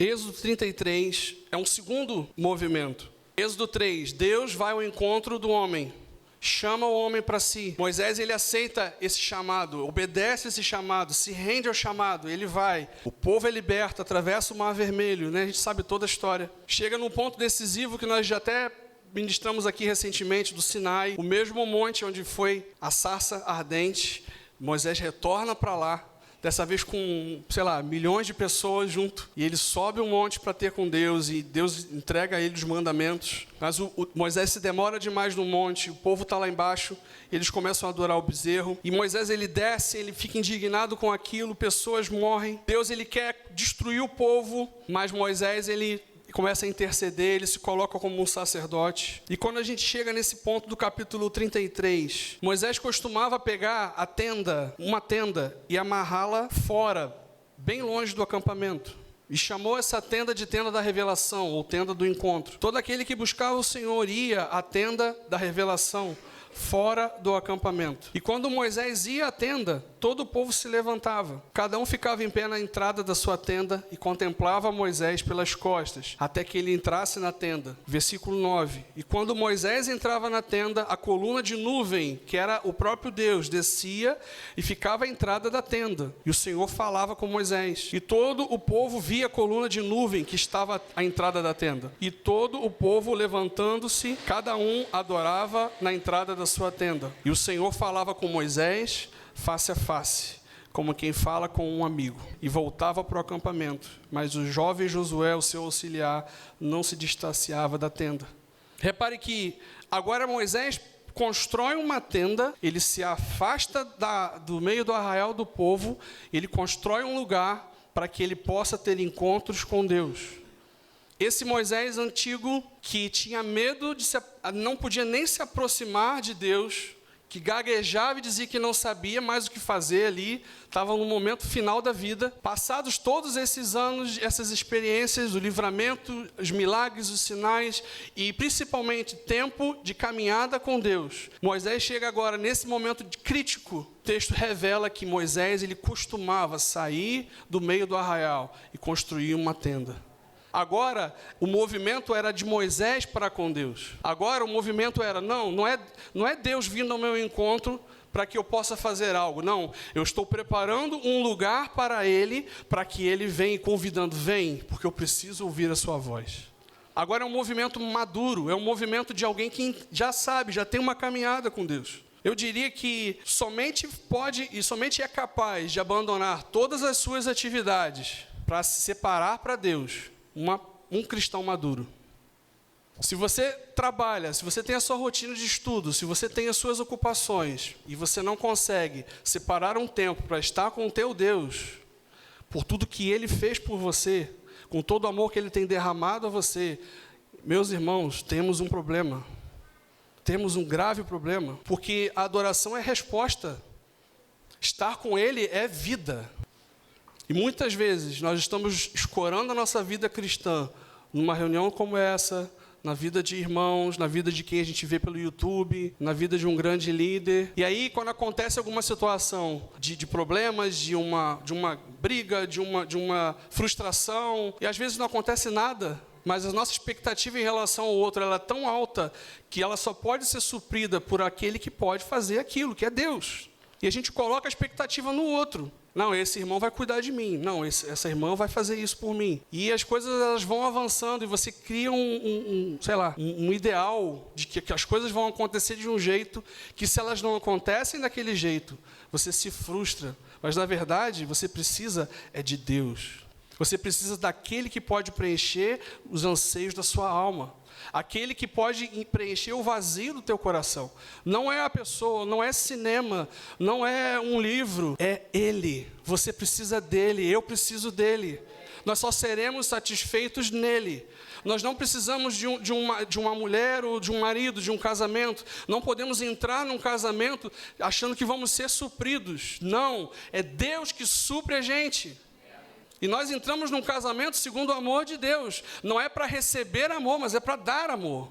Êxodo 33 é um segundo movimento. Êxodo 3, Deus vai ao encontro do homem, chama o homem para si. Moisés, ele aceita esse chamado, obedece esse chamado, se rende ao chamado, ele vai. O povo é liberto, atravessa o Mar Vermelho, né? A gente sabe toda a história. Chega num ponto decisivo que nós já até ministramos aqui recentemente, do Sinai, o mesmo monte onde foi a sarça ardente. Moisés retorna para lá, dessa vez com, milhões de pessoas junto. E ele sobe um monte para ter com Deus, e Deus entrega a ele os mandamentos. Mas Moisés se demora demais no monte, o povo está lá embaixo, eles começam a adorar o bezerro. E Moisés, ele desce, ele fica indignado com aquilo, pessoas morrem. Deus, ele quer destruir o povo, mas Moisés, ele começa a interceder, ele se coloca como um sacerdote. E quando a gente chega nesse ponto do capítulo 33, Moisés costumava pegar uma tenda, e amarrá-la fora, bem longe do acampamento. E chamou essa tenda de tenda da revelação, ou tenda do encontro. Todo aquele que buscava o Senhor ia à tenda da revelação, fora do acampamento. E quando Moisés ia à tenda, todo o povo se levantava. Cada um ficava em pé na entrada da sua tenda e contemplava Moisés pelas costas, até que ele entrasse na tenda. Versículo 9. E quando Moisés entrava na tenda, a coluna de nuvem, que era o próprio Deus, descia e ficava à entrada da tenda. E o Senhor falava com Moisés. E todo o povo via a coluna de nuvem que estava à entrada da tenda. E todo o povo, levantando-se, cada um adorava na entrada da sua tenda. E o Senhor falava com Moisés face a face, como quem fala com um amigo, e voltava para o acampamento. Mas o jovem Josué, o seu auxiliar, não se distanciava da tenda. Repare que agora Moisés constrói uma tenda, ele se afasta do meio do arraial do povo, ele constrói um lugar para que ele possa ter encontros com Deus. Esse Moisés antigo, que tinha medo, não podia nem se aproximar de Deus, que gaguejava e dizia que não sabia mais o que fazer ali, estava no momento final da vida. Passados todos esses anos, essas experiências, o livramento, os milagres, os sinais e principalmente tempo de caminhada com Deus, Moisés chega agora nesse momento crítico. O texto revela que Moisés, ele costumava sair do meio do arraial e construir uma tenda. Agora, o movimento era de Moisés para com Deus. Agora, o movimento era, não é Deus vindo ao meu encontro para que eu possa fazer algo. Não, eu estou preparando um lugar para Ele, para que Ele venha convidando, vem, porque eu preciso ouvir a sua voz. Agora é um movimento maduro, é um movimento de alguém que já sabe, já tem uma caminhada com Deus. Eu diria que somente pode e somente é capaz de abandonar todas as suas atividades para se separar para Deus, um cristão maduro. Se você trabalha, se você tem a sua rotina de estudo, se você tem as suas ocupações e você não consegue separar um tempo para estar com o teu Deus, por tudo que Ele fez por você, com todo o amor que Ele tem derramado a você, meus irmãos, temos um problema. Temos um grave problema, porque a adoração é resposta. Estar com Ele é vida. E muitas vezes nós estamos escorando a nossa vida cristã numa reunião como essa, na vida de irmãos, na vida de quem a gente vê pelo YouTube, na vida de um grande líder. E aí, quando acontece alguma situação de problemas, de uma briga, de uma frustração, e às vezes não acontece nada, mas a nossa expectativa em relação ao outro ela é tão alta que ela só pode ser suprida por aquele que pode fazer aquilo, que é Deus. E a gente coloca a expectativa no outro. Não, esse irmão vai cuidar de mim. Não, essa irmã vai fazer isso por mim. E as coisas elas vão avançando e você cria um ideal de que as coisas vão acontecer de um jeito que, se elas não acontecem daquele jeito, você se frustra. Mas, na verdade, você precisa de Deus. Você precisa daquele que pode preencher os anseios da sua alma. Aquele que pode preencher o vazio do teu coração. Não é a pessoa, não é cinema, não é um livro, é Ele. Você precisa dEle, eu preciso dEle. Nós só seremos satisfeitos nele. Nós não precisamos de uma mulher ou de um marido, de um casamento. Não podemos entrar num casamento achando que vamos ser supridos. Não, é Deus que supre a gente. E nós entramos num casamento segundo o amor de Deus. Não é para receber amor, mas é para dar amor.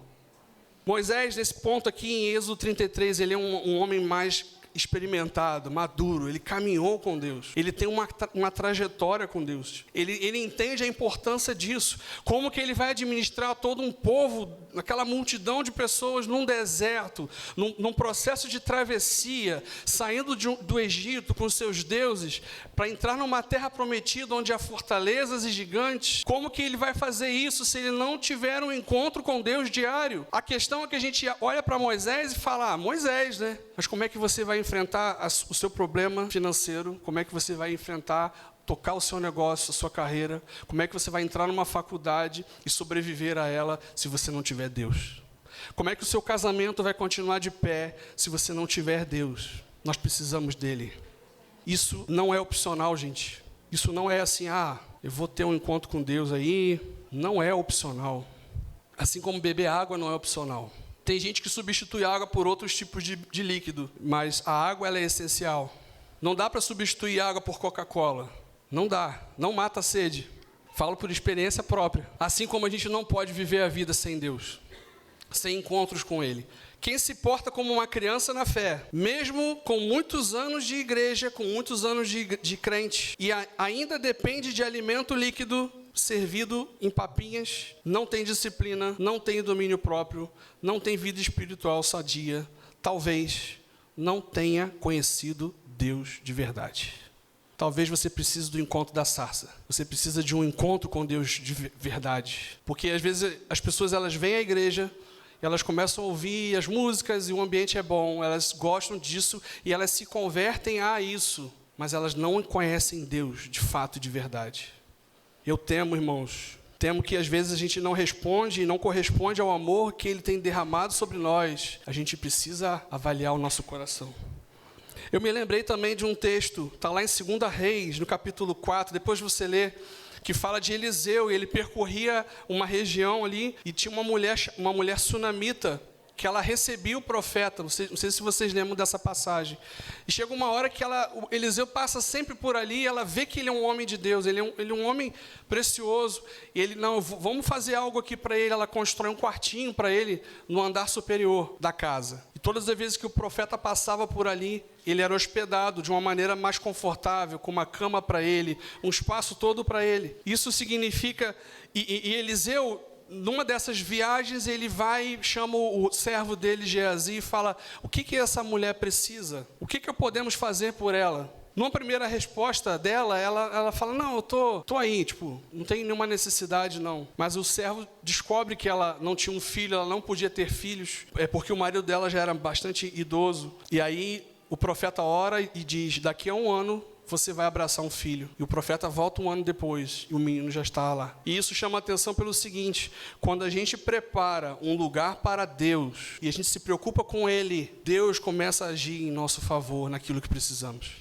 Moisés, nesse ponto aqui em Êxodo 33, ele é um homem mais experimentado, maduro, ele caminhou com Deus, ele tem uma trajetória com Deus, ele entende a importância disso, como que ele vai administrar todo um povo, aquela multidão de pessoas num deserto, num processo de travessia, saindo do Egito com seus deuses, para entrar numa terra prometida onde há fortalezas e gigantes. Como que ele vai fazer isso se ele não tiver um encontro com Deus diário? A questão é que a gente olha para Moisés e fala, Moisés, né? Mas como é que você vai enfrentar o seu problema financeiro? Como é que você vai enfrentar, tocar o seu negócio, a sua carreira? Como é que você vai entrar numa faculdade e sobreviver a ela se você não tiver Deus? Como é que o seu casamento vai continuar de pé se você não tiver Deus? Nós precisamos dele. Isso não é opcional, gente. Isso não é assim, eu vou ter um encontro com Deus aí. Não é opcional. Assim como beber água não é opcional. Tem gente que substitui a água por outros tipos de líquido, mas a água ela é essencial. Não dá para substituir a água por Coca-Cola. Não dá. Não mata a sede. Falo por experiência própria. Assim como a gente não pode viver a vida sem Deus, sem encontros com Ele. Quem se porta como uma criança na fé, mesmo com muitos anos de igreja, com muitos anos de crente, e ainda depende de alimento líquido servido em papinhas, não tem disciplina, não tem domínio próprio, não tem vida espiritual sadia, talvez não tenha conhecido Deus de verdade. Talvez você precise do encontro da sarça. Você precisa de um encontro com Deus de verdade. Porque às vezes as pessoas elas vêm à igreja, elas começam a ouvir as músicas e o ambiente é bom, elas gostam disso e elas se convertem a isso, mas elas não conhecem Deus de fato e de verdade. Eu temo, irmãos, que às vezes a gente não responde e não corresponde ao amor que Ele tem derramado sobre nós. A gente precisa avaliar o nosso coração. Eu me lembrei também de um texto, está lá em 2 Reis, no capítulo 4, depois você lê, que fala de Eliseu, e ele percorria uma região ali, e tinha uma mulher sunamita, que ela recebia o profeta, não sei se vocês lembram dessa passagem. E chega uma hora que Eliseu passa sempre por ali, e ela vê que ele é um homem de Deus, ele é um homem precioso, e ele, vamos fazer algo aqui para ele. Ela constrói um quartinho para ele, no andar superior da casa. E todas as vezes que o profeta passava por ali, ele era hospedado de uma maneira mais confortável, com uma cama para ele, um espaço todo para ele. Isso significa, e Eliseu, numa dessas viagens, ele vai, chama o servo dele, Geazi, e fala, o que essa mulher precisa? O que podemos fazer por ela? Numa primeira resposta dela, ela fala, não, eu tô aí, não tem nenhuma necessidade, não. Mas o servo descobre que ela não tinha um filho, ela não podia ter filhos, porque o marido dela já era bastante idoso. E aí o profeta ora e diz, daqui a 1 ano, você vai abraçar um filho. E o profeta volta 1 ano depois, e o menino já está lá. E isso chama a atenção pelo seguinte, quando a gente prepara um lugar para Deus, e a gente se preocupa com Ele, Deus começa a agir em nosso favor, naquilo que precisamos.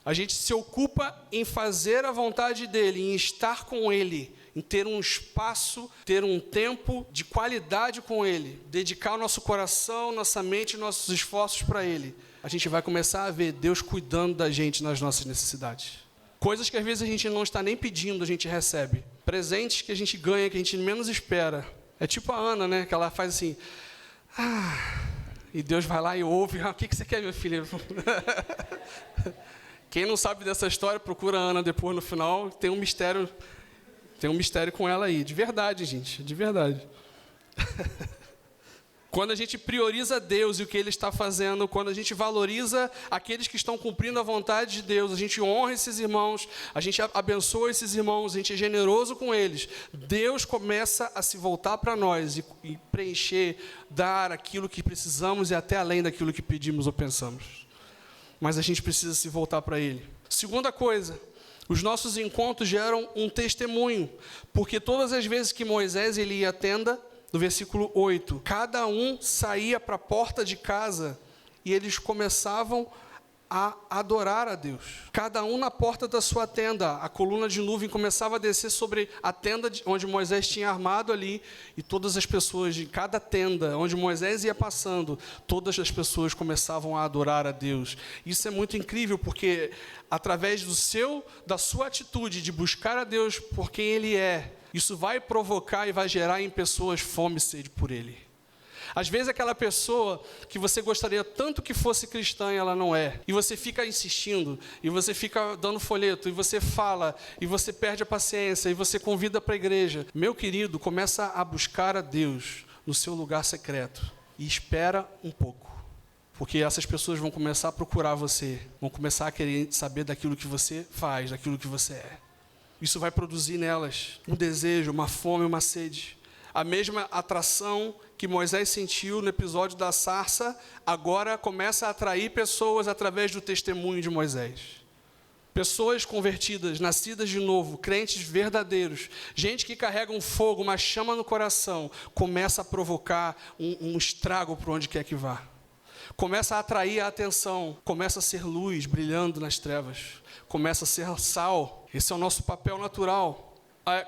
A gente se ocupa em fazer a vontade dEle, em estar com Ele, em ter um espaço, ter um tempo de qualidade com Ele, dedicar o nosso coração, nossa mente, nossos esforços para Ele. A gente vai começar a ver Deus cuidando da gente nas nossas necessidades. Coisas que às vezes a gente não está nem pedindo, a gente recebe. Presentes que a gente ganha, que a gente menos espera. É tipo a Ana, né? Que ela faz assim, e Deus vai lá e ouve, o que você quer, meu filho? Quem não sabe dessa história, procura a Ana depois no final, tem um mistério com ela aí, de verdade, gente, de verdade. Quando a gente prioriza Deus e o que Ele está fazendo, quando a gente valoriza aqueles que estão cumprindo a vontade de Deus, a gente honra esses irmãos, a gente abençoa esses irmãos, a gente é generoso com eles, Deus começa a se voltar para nós e preencher, dar aquilo que precisamos e até além daquilo que pedimos ou pensamos. Mas a gente precisa se voltar para Ele. Segunda coisa, os nossos encontros geram um testemunho, porque todas as vezes que Moisés ele ia à tenda, no versículo 8, cada um saía para a porta de casa e eles começavam a adorar a Deus. Cada um na porta da sua tenda, a coluna de nuvem começava a descer sobre a tenda onde Moisés tinha armado ali, e todas as pessoas de cada tenda onde Moisés ia passando, todas as pessoas começavam a adorar a Deus. Isso é muito incrível, porque através da sua atitude de buscar a Deus por quem Ele é, isso vai provocar e vai gerar em pessoas fome e sede por Ele. Às vezes aquela pessoa que você gostaria tanto que fosse cristã e ela não é. E você fica insistindo, e você fica dando folheto, e você fala, e você perde a paciência, e você convida para a igreja. Meu querido, começa a buscar a Deus no seu lugar secreto. E espera um pouco. Porque essas pessoas vão começar a procurar você, vão começar a querer saber daquilo que você faz, daquilo que você é. Isso vai produzir nelas um desejo, uma fome, uma sede. A mesma atração que Moisés sentiu no episódio da sarça, agora começa a atrair pessoas através do testemunho de Moisés. Pessoas convertidas, nascidas de novo, crentes verdadeiros, gente que carrega um fogo, uma chama no coração, começa a provocar um estrago por onde quer que vá. Começa a atrair a atenção, começa a ser luz brilhando nas trevas, começa a ser sal. Esse é o nosso papel natural.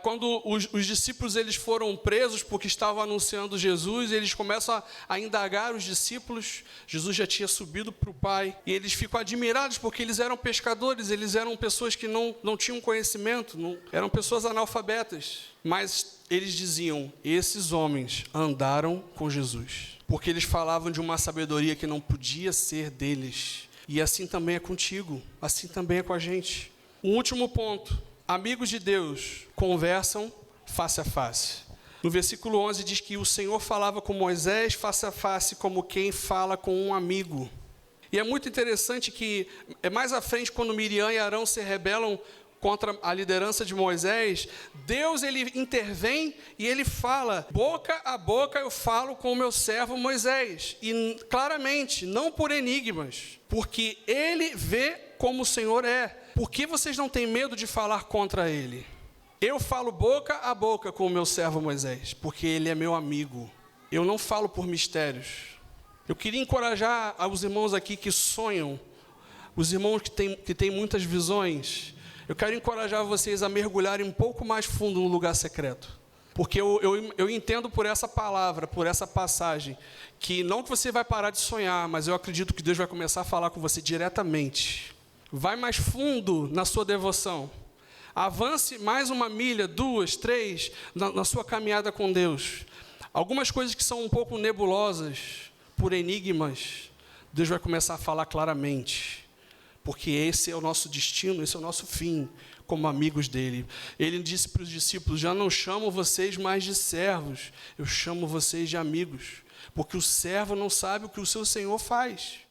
Quando os discípulos eles foram presos porque estavam anunciando Jesus, eles começam a indagar os discípulos. Jesus já tinha subido para o Pai, e eles ficam admirados porque eles eram pescadores, eles eram pessoas que não tinham conhecimento, eram pessoas analfabetas. Mas eles diziam, esses homens andaram com Jesus, porque eles falavam de uma sabedoria que não podia ser deles. E assim também é contigo, assim também é com a gente. Um último ponto. Amigos de Deus conversam face a face. No versículo 11 diz que o Senhor falava com Moisés face a face como quem fala com um amigo. E é muito interessante que, mais à frente, quando Miriam e Arão se rebelam contra a liderança de Moisés, Deus ele intervém e ele fala, boca a boca eu falo com o meu servo Moisés. E claramente, não por enigmas, porque ele vê como o Senhor é. Por que vocês não têm medo de falar contra ele? Eu falo boca a boca com o meu servo Moisés, porque ele é meu amigo. Eu não falo por mistérios. Eu queria encorajar os irmãos aqui que sonham, os irmãos que têm muitas visões. Eu quero encorajar vocês a mergulharem um pouco mais fundo no lugar secreto. Porque eu entendo por essa palavra, por essa passagem, que não que você vai parar de sonhar, mas eu acredito que Deus vai começar a falar com você diretamente. Vai mais fundo na sua devoção. Avance mais 1 milha, 2, 3, na sua caminhada com Deus. Algumas coisas que são um pouco nebulosas, por enigmas, Deus vai começar a falar claramente. Porque esse é o nosso destino, esse é o nosso fim, como amigos dele. Ele disse para os discípulos, já não chamo vocês mais de servos, eu chamo vocês de amigos. Porque o servo não sabe o que o seu Senhor faz.